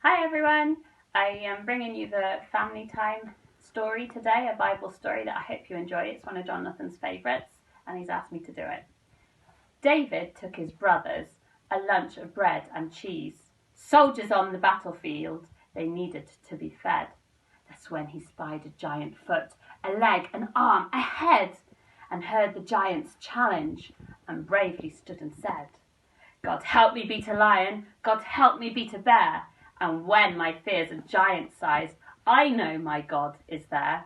Hi everyone, I am bringing you the family time story today, a Bible story that I hope you enjoy. It's one of Jonathan's favourites and he's asked me to do it. David took his brothers a lunch of bread and cheese. Soldiers on the battlefield, they needed to be fed. That's when he spied a giant foot, a leg, an arm, a head, and heard the giant's challenge and bravely stood and said, "God help me beat a lion, God help me beat a bear. And when my fears are giant-sized, I know my God is there."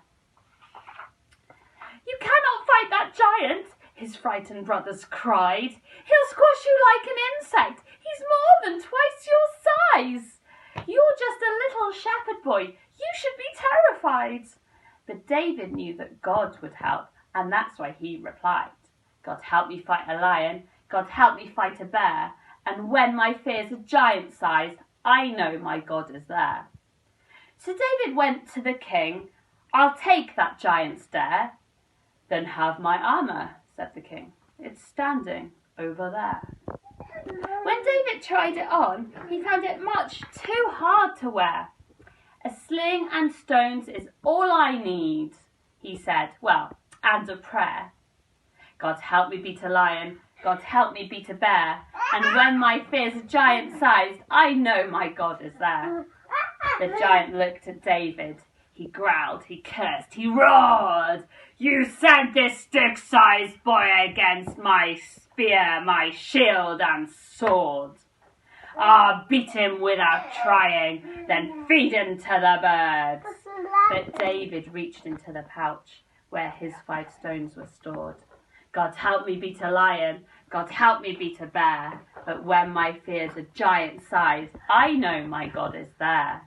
"You cannot fight that giant," his frightened brothers cried. "He'll squash you like an insect. He's more than twice your size. You're just a little shepherd boy. You should be terrified." But David knew that God would help, and that's why he replied, "God help me fight a lion. God help me fight a bear. And when my fears are giant-sized, I know my God is there." So David went to the king. "I'll take that giant's dare." "Then have my armour," said the king. "It's standing over there." When David tried it on, he found it much too hard to wear. "A sling and stones is all I need," he said, well, and a prayer. "God help me beat a lion, God help me beat a bear. And when my fears are giant-sized, I know my God is there." The giant looked at David. He growled, he cursed, he roared. "You sent this stick-sized boy against my spear, my shield and sword. I'll beat him without trying, then feed him to the birds." But David reached into the pouch where his 5 stones were stored. "God help me beat a lion, God help me beat a bear. But when my fears are giant-sized, I know my God is there."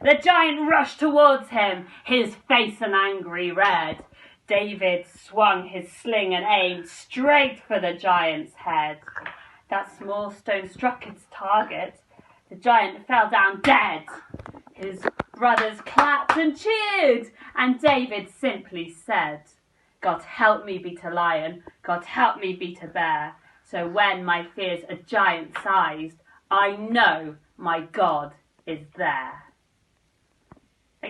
The giant rushed towards him, his face an angry red. David swung his sling and aimed straight for the giant's head. That small stone struck its target. The giant fell down dead. His brothers clapped and cheered, and David simply said, "God help me beat a lion, God help me beat a bear. So when my fears are giant-sized, I know my God is there."